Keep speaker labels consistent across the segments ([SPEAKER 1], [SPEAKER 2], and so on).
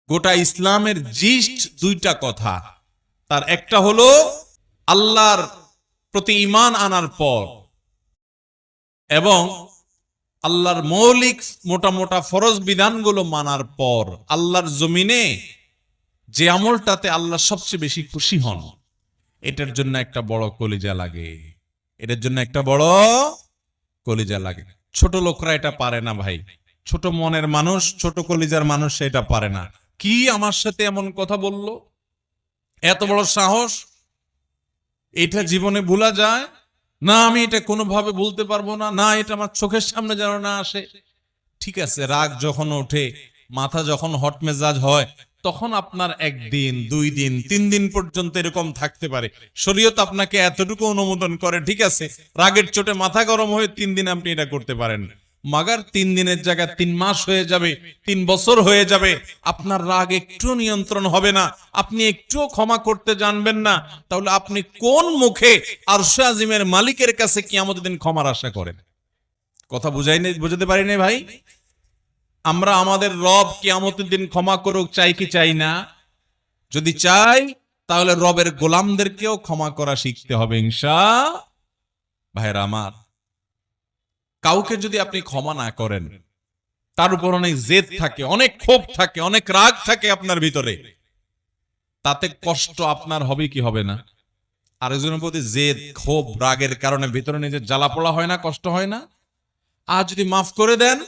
[SPEAKER 1] গোটা ইসলামের জিস্ট দুইটা কথা। তার একটা হলো আল্লাহর প্রতি ঈমান আনার পর এবং আল্লাহর মৌলিক মোটা মোটা ফরজ বিধানগুলো মানার পর আল্লাহর জমিনে যে আমলটাতে আল্লাহ সবচেয়ে বেশি খুশি হন, এটার জন্য একটা বড় কলিজা লাগে। এটার জন্য একটা বড় কলিজা লাগে। ছোট লোকরা এটা পারে না ভাই, ছোট মনের মানুষ, ছোট কলিজার মানুষ এটা পারে না। কি আমার সাথে এমন কথা বলল, এত বড় সাহস, এটা জীবনে ভোলা যায় না? আমি এটা কোনোভাবে বলতে পারবো না, না এটা আমার চোখের সামনে যেন না আসে। ঠিক আছে, রাগ যখন ওঠে, মাথা যখন হট মেজাজ হয়, তখন আপনার একদিন, 2 দিন, 3 দিন পর্যন্ত এরকম থাকতে পারে। শরীয়ত আপনাকে এতটুকু অনুমোদন করে, ঠিক আছে, রাগের চোটে মাথা গরম হয়ে 3 দিন আপনি এটা করতে পারেন। মাগার 3 দিনের জায়গায় 3 মাস হয়ে যাবে, 3 বছর হয়ে যাবে, আপনার রাগ একটু নিয়ন্ত্রণ হবে না, আপনি একটুও ক্ষমা করতে জানবেন না, তাহলে আপনি কোন মুখে আরশে আজিমের মালিকের কাছে কিয়ামতের দিন ক্ষমার আশা করেন? কথা বুঝাতে পারি না ভাই? আমরা আমাদের রব কিয়ামতের দিন ক্ষমা করুক চাই কি চাই না? যদি চাই তাহলে রবের গোলামদেরকেও ক্ষমা করা শিখতে হবে ইনশাআল্লাহ। ভাইরা আমার, কাউকে যদি আপনি ক্ষমা না করেন, তার উপর অনেক জেদ থাকে, অনেক ক্ষোভ থাকে, অনেক রাগ থাকে আপনার ভিতরে, তাতে কষ্ট আপনার হবে কি হবে না? আরেকজনের প্রতি জেদ, ক্ষোভ, রাগের কারণে ভিতরে নিজের জ্বালা পোড়া হয় না, কষ্ট হয় না? আর যদি মাফ করে দেন,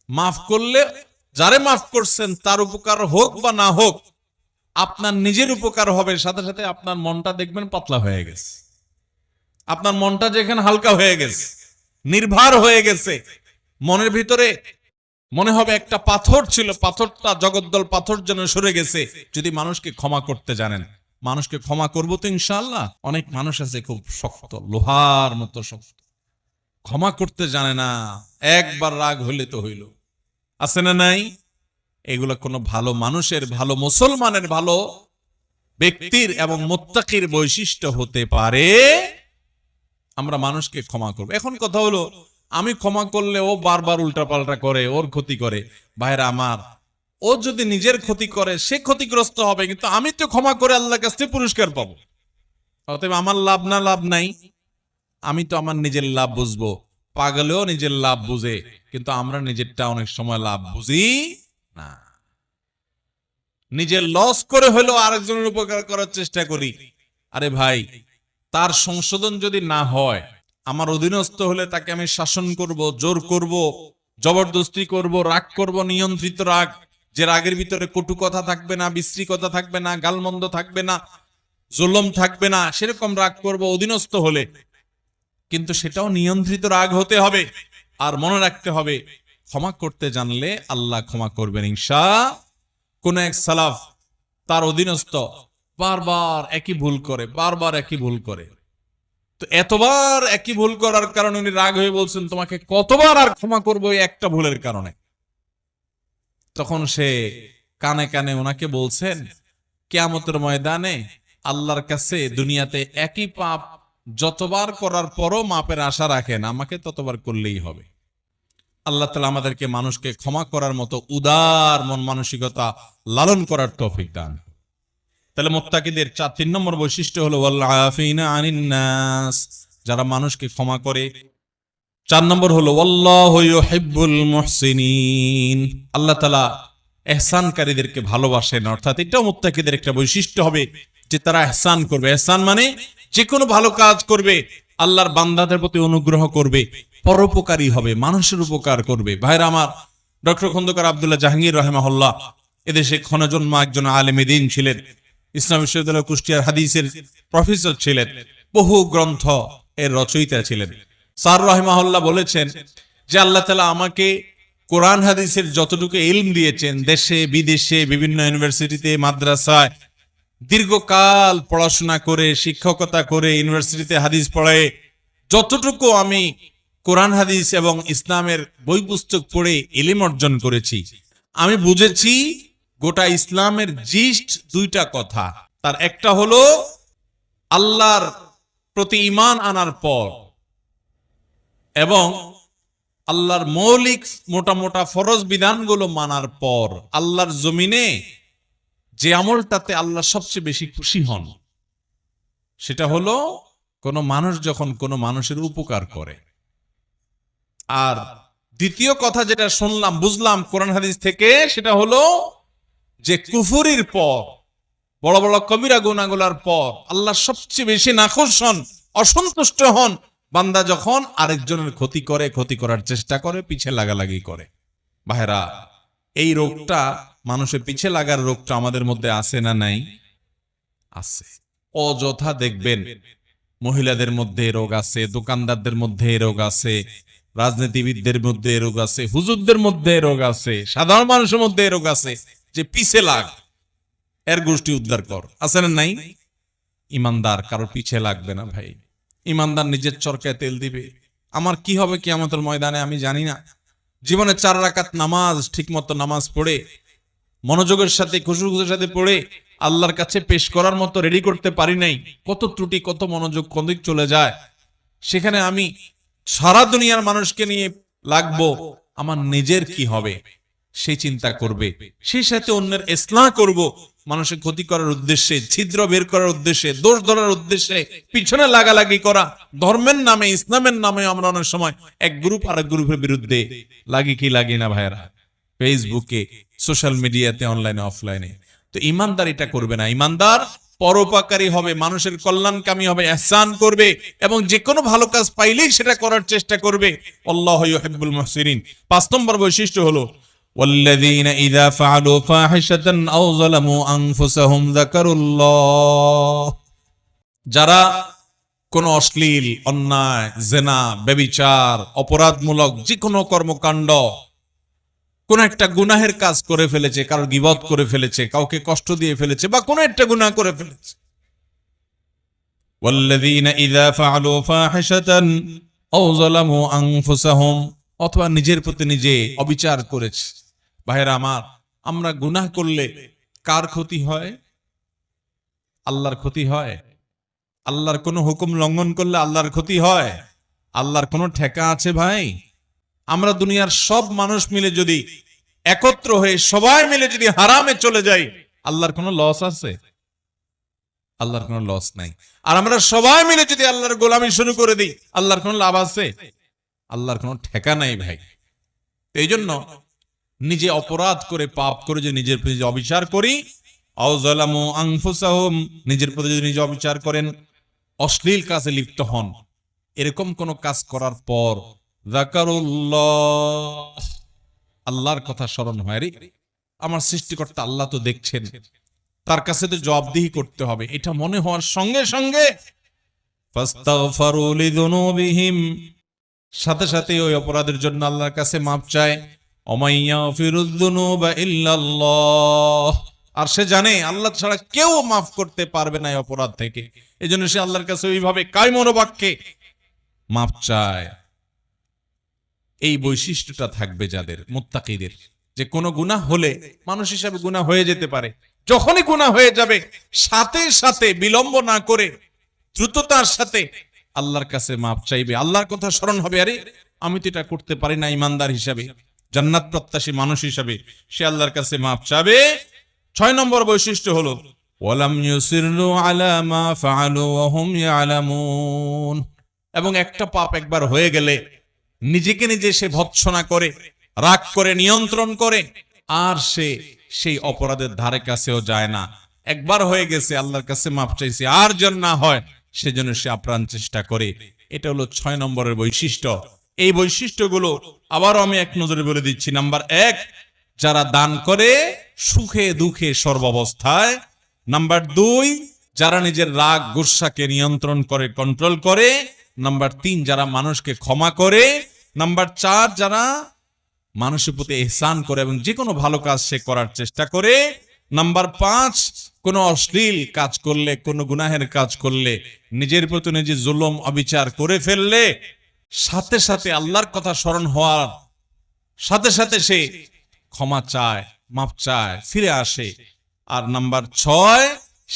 [SPEAKER 1] মাফ করলে যারে মাফ করছেন তার উপকার হোক বা না হোক, আপনার নিজের উপকার হবে, সাথে সাথে আপনার মনটা দেখবেন পাতলা হয়ে গেছে, আপনার মনটা যেখানে হালকা হয়ে গেছে, নির্ভার হয়ে গেছে, মনের ভিতরে মনে হবে একটা পাথর ছিল, পাথরটা জগদ্দল পাথর যেন সরে গেছে। যদি মানুষকে ক্ষমা করতে জানেন, মানুষকে ক্ষমা করবো তো ইনশাআল্লাহ। অনেক মানুষ আছে খুব শক্ত, লোহার মতো শক্ত, ক্ষমা করতে জানে না, একবার রাগ হইলে তো হইল, আছে না নাই? এগুলো কোনো ভালো মানুষের, ভালো মুসলমানের, ভালো ব্যক্তির এবং মুত্তাকির বৈশিষ্ট্য হতে পারে। আমরা মানুষকে ক্ষমা করব। এখন কথা হলো, আমি ক্ষমা করলে ও বারবার উল্টাপাল্টা করে, ওর ক্ষতি করে। ভাইরা আমার, ও যদি নিজের ক্ষতি করে সে ক্ষতিগ্রস্ত হবে, কিন্তু আমি তো ক্ষমা করে আল্লাহর কাছ থেকে পুরস্কার পাবো। অতএব আমার লাভ না লাভ নাই, আমি তো আমার নিজের লাভ বুঝবো। পাগলেও নিজের লাভ বুঝে, কিন্তু আমরা নিজেরটা অনেক সময় লাভ বুঝি না। নিজের লস করে হলেও আরেকজনের উপকার করার চেষ্টা করি। আরে ভাই, তার সংশোধন যদি না হয়, আমার অধীনস্থ হলে তাকে আমি শাসন করব, জোর করব, জবরদস্তি করব, রাগ করব, নিয়ন্ত্রিত রাগ, যে রাগের ভিতরে কটু কথা থাকবে না, বিশ্রী কথা থাকবে না, গালমন্দ থাকবে না, জুলুম থাকবে না, সেরকম রাগ করব অধীনস্থ হলে। কিন্তু সেটাও নিয়ন্ত্রিত রাগ হতে হবে। আর মনে রাখতে হবে, ক্ষমা করতে জানলে আল্লাহ ক্ষমা করবেন ইনশাআল্লাহ। কোন এক সালাফ, তার অধীনস্থ বারবার একই ভুল করে, বারবার একই ভুল করে, তো এতবার একই ভুল করার কারণে উনি রাগ হয়ে বলছেন, তোমাকে কতবার আর ক্ষমা করবো এই একটা ভুলের কারণে? তখন সে কানে কানে ওনাকে বলছেন, কিয়ামতের ময়দানে আল্লাহর কাছে দুনিয়াতে একই পাপ যতবার করার পরও মাপের আশা রাখেন, আমাকে ততবার করলেই হবে। আল্লাহ তাআলা আমাদেরকে মানুষকে ক্ষমা করার মতো উদার মন মানসিকতা লালন করার তৌফিক দান। তাহলে মুত্তাকিদের 3 নম্বর বৈশিষ্ট্য হলো ওয়াল আফিনা আনিন নাস, যারা মানুষকে ক্ষমা করে। 4 নম্বর হলো ওয়াল্লাহু ইউহিব্বুল মুহসিনিন, আল্লাহ তাআলা ইহসানকারীদেরকে ভালোবাসেন। অর্থাৎ এটাও মুত্তাকিদের একটা বৈশিষ্ট্য হবে যে তারা ইহসান করবে। ইহসান মানে যে কোনো ভালো কাজ করবে, আল্লাহর বান্দাদের প্রতি অনুগ্রহ করবে, পরোপকারী হবে, মানুষের উপকার করবে। ভাইরা আমার, ডক্টর খন্দকার আব্দুল্লাহ জাহাঙ্গীর রাহিমাহুল্লাহ এদেশে ক্ষণজন্মা একজন আলেম দ্বীন ছিলেন, ইসলাম বিশ্ববিদ্যালয় কুষ্টিয়ার হাদিসের প্রফেসর ছিলেন, বহু গ্রন্থ এর রচয়িতা ছিলেন। স্যার রাহিমাহুল্লাহ বলেছেন যে আল্লাহ তাআলা আমাকে কোরআন হাদিসের যতটুকু ইলম দিয়েছেন, দেশে বিদেশে বিভিন্ন ইউনিভার্সিটিতে, মাদ্রাসায় দীর্ঘকাল পড়াশোনা করে, শিক্ষকতা করে, ইউনিভার্সিটিতে হাদিস পড়ায় যতটুকু আমি কোরআন হাদিস এবং ইসলামের বই পুস্তক পড়ে ইলম অর্জন করেছি, আমি বুঝেছি গোটা ইসলামের জিস্ট দুইটা কথা। তার একটা হলো আল্লাহর প্রতি ঈমান আনার পর এবং আল্লাহর মৌলিক মোটা মোটা ফরজ বিধানগুলো মানার পর আল্লাহর জমিনে যে আমলটাতে আল্লাহ সবচেয়ে বেশি খুশি হন সেটা হলো কোনো মানুষ যখন কোনো মানুষের উপকার করে। আর দ্বিতীয় কথা যেটা শুনলাম বুঝলাম কোরআন হাদিস থেকে, সেটা হলো যে কুফরির পর, বড় বড় কবিরা গুনাহগুলোর পর আল্লাহ সবচেয়ে বেশি নাখুশ হন, অসন্তুষ্ট হন বান্দা যখন আরেকজনের ক্ষতি করে, ক্ষতি করার চেষ্টা করে, পিছে লাগালাগি করে। ভাইরা, এই রোগটা, মানুষের পিছে লাগার রোগটা আমাদের মধ্যে আছে না নাই? আছে। অযথা দেখবেন মহিলাদের মধ্যে রোগ আছে, দোকানদারদের মধ্যে রোগ আছে, রাজনীতিবিদদের মধ্যে রোগ আছে, হুজুরদের মধ্যে রোগ আছে, সাধারণ মানুষের মধ্যে রোগ আছে, যে পিছে লাগ, এর গোষ্ঠী উদ্ধার কর, আছে না নাই? ইমানদার কারোর পিছে লাগবে না ভাই। ইমানদার নিজের চরকায় তেল দিবে। আমার কি হবে কিয়ামতের ময়দানে আমি জানি না। জীবনে 4 রাকাত নামাজ ঠিক মতো নামাজ পড়ে, মনোযোগের সাথে, খুশুখুশুর সাথে পড়ে আল্লাহর কাছে পেশ করার মতো রেডি করতে পারি নাই। কত ত্রুটি, কত মনোযোগ কোন দিক চলে যায়। সেখানে আমি সারা দুনিয়ার মানুষকে নিয়ে লাগবো, আমার নিজের কি হবে সেই চিন্তা করবে, সেই সাথে অন্যের ইসলাহ করব, মানুষের ক্ষতি করার উদ্দেশ্যে, ছিদ্র বের করার উদ্দেশ্যে, দোষ ধরার উদ্দেশ্যে পিছনে লাগালাগি করা। ধর্মের নামে, ইসলামের নামে আমরা অনেক সময় এক গ্রুপ আর এক গ্রুপের বিরুদ্ধে লাগি কি লাগি না ভাইরা, ফেসবুকে, সোশ্যাল মিডিয়াতে, অনলাইনে, অফলাইনে। তো ইমানদার এটা করবে না। ইমানদার পরোপকারী হবে, মানুষের কল্যাণকামী হবে, ইহসান করবে এবং যে কোনো ভালো কাজ পাইলেই সেটা করার চেষ্টা করবে। আল্লাহু ইউহিব্বুল মুহসিনিন। 5 নম্বর বৈশিষ্ট্য হলো ওয়াল্লাযীনা ইযা ফাআলু ফাহিশাতান আও যালামু আনফুসাহুম যাকারুল্লাহ। যারা কোনো অশ্লীল, অন্যায়, জিনা, ব্যভিচার, অপরাধমূলক যে কোনো কর্মকাণ্ড, কোন একটা গুনাহের কাজ করে ফেলেছে, কারোর গীবত করে ফেলেছে, কাউকে কষ্ট দিয়ে ফেলেছে, বা কোন একটা গুনাহ করে ফেলেছে, ওয়াল্লাযীনা ইযা ফাআলু ফাহিশাতান আও যালামু আনফুসাহুম, অথবা নিজের প্রতি নিজে অবিচার করেছে। ভাইরা আমার, আমরা গুনাহ করলে কার ক্ষতি হয়? আল্লাহর ক্ষতি হয়। আল্লাহর কোনো হুকুম লঙ্ঘন করলে আল্লাহর ক্ষতি হয়। আল্লাহর কোনো ঠেকা আছে ভাই? আমরা দুনিয়ার সব মানুষ মিলে যদি একত্র হয়ে সবাই মিলে যদি হারামে চলে যাই, আল্লাহর কোনো লস আছে? আল্লাহর কোনো লস নাই। আর আমরা সবাই মিলে যদি আল্লাহর গোলামি শুরু করে দিই, আল্লাহর কোনো লাভ আছে? আল্লাহর কোনো ঠেকা নাই ভাই। এই জন্য নিজে অপরাধ করে, পাপ করে যে নিজের প্রতি অবিচার করি, আও যালামু আনফুসাহুম, নিজের প্রতি যদি নিজে অবিচার করেন, অশ্লীল কাজে লিপ্ত হন, এরকম কোন কাজ করার পর যাকারুল্লাহ, আল্লাহর কথা স্মরণ হয়, রে আমার সৃষ্টিকর্তা আল্লাহ তো দেখছেন, তার কাছে তো জবাবদিহি করতে হবে, এটা মনে হওয়ার সঙ্গে সঙ্গে ফাস্তাগফারু লিযুনুবিহিম, সাথে সাথে ওই অপরাধের জন্য আল্লাহর কাছে মাপ চায়। ওমাইয়াগফিরুয যুনুবা ইল্লাল্লাহ, আর সে জানে আল্লাহ ছাড়া কেউ মাফ করতে পারবে না এই অপরাধ থেকে। এজন্য সে আল্লাহর কাছে ওইভাবে কায় মনোবাক্যে মাপ চায়। এই বৈশিষ্ট্যটা থাকবে যাদের, মুত্তাকিদের, যে কোনো গুনাহ হলে মানুষ হিসাবে গুনাহ হয়ে যেতে পারে, যখনই গুনাহ হয়ে যাবে সাথে সাথে বিলম্ব না করে দ্রুততার সাথে আল্লাহর কাছে মাপ চাইবে, আল্লাহর কথা স্মরণ হবে, আরে আমি তো এটা করতে পারি না, ইমানদার হিসাবে, জান্নাত প্রত্যাশী মানুষ হিসাবে সে আল্লাহর কাছে মাপ চাবে। 6 নম্বর বৈশিষ্ট্য হলো ওয়ালাম ইউসিরু আলা মা ফাআলু ওয়া হুম ইয়ালামুন, এবং একটা পাপ একবার হয়ে গেলে নিজেকে নিজে সে ভৎসনা করে, রাগ করে, নিয়ন্ত্রণ করে, আর সে সেই অপরাধের ধারে কাছেও যায় না। একবার হয়ে গেছে, আল্লাহর কাছে মাপ চাইছে, আর যেন না হয় সেজন্য সে আপ্রাণ চেষ্টা করে। এটা হলো 6 নম্বরের বৈশিষ্ট্য। এই বৈশিষ্ট্যগুলো আবারও আমি এক নজরে বলে দিচ্ছি। নাম্বার 1, যারা দান করে সুখে দুঃখে সর্বাবস্থায়। নাম্বার 2, যারা নিজের রাগ গুসাকে নিয়ন্ত্রণ করে, কন্ট্রোল করে। নাম্বার 3, যারা মানুষকে ক্ষমা করে। নাম্বার 4, যারা মানুষের প্রতি ইহসান করে এবং যে কোনো ভালো কাজ সে করার চেষ্টা করে। নাম্বার 5, কোনো অশ্লীল কাজ করলে, কোনো গুনাহের কাজ করলে, নিজের প্রতি নিজে জুলুম অবিচার করে ফেললে সাথে সাথে আল্লাহর কথা স্মরণ হওয়ার সাথে সাথে সে ক্ষমা চায়, মাপ চায়, ফিরে আসে। আর নাম্বার 6,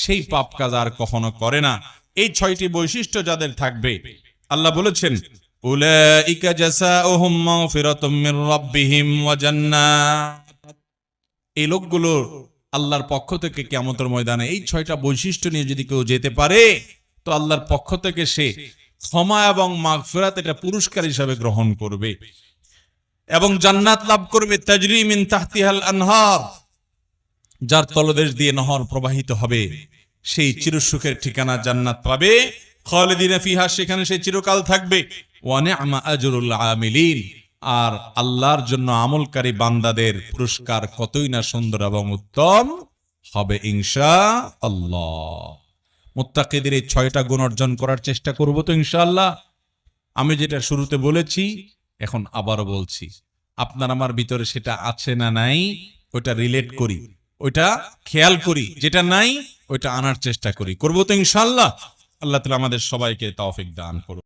[SPEAKER 1] সেই পাপ কাজ আর কখনো করে না। এই 6টি বৈশিষ্ট্য যাদের থাকবে, আল্লাহ বলেছেন উলাইকা জাযাউহুম মাগফিরাতুম মির রাব্বিহিম ওয়া জান্নাত। এই লোকগুলোর আল্লাহর পক্ষ থেকে কিয়ামতের ময়দানে এই 6টা বৈশিষ্ট্য নিয়ে যদি কেউ যেতে পারে, তো আল্লাহর পক্ষ থেকে সে ক্ষমা এবং মাগফিরাত এটা পুরস্কার হিসাবে গ্রহণ করবে এবং জান্নাত লাভ করবে। তাজরি মিন তাহতিহাল আনহার, যার তলদেশ দিয়ে নহর প্রবাহিত হবে, সেই চিরসুখের ঠিকানা জান্নাত পাবে। খালিদিনা ফিহা, সেখানে সে চিরকাল থাকবে। ওয়া নি'মা আজরুল আমিলিন, আর আল্লাহর জন্য আমলকারী বান্দাদের পুরস্কার কতই না সুন্দর এবং উত্তম হবে ইনশাআল্লাহ। মুত্তাকিদের এই 6টা গুণ অর্জন করার চেষ্টা করব তো ইনশাআল্লাহ। আমি যেটা শুরুতে বলেছি এখন আবারও বলছি, আপনার আমার ভিতরে সেটা আছে না নাই ওইটা রিলেট করি, ওইটা খেয়াল করি, যেটা নাই ওইটা আনার চেষ্টা করি, করবো তো ইনশাআল্লাহ। আল্লাহ তাআলা আমাদের সবাইকে তৌফিক দান করুন।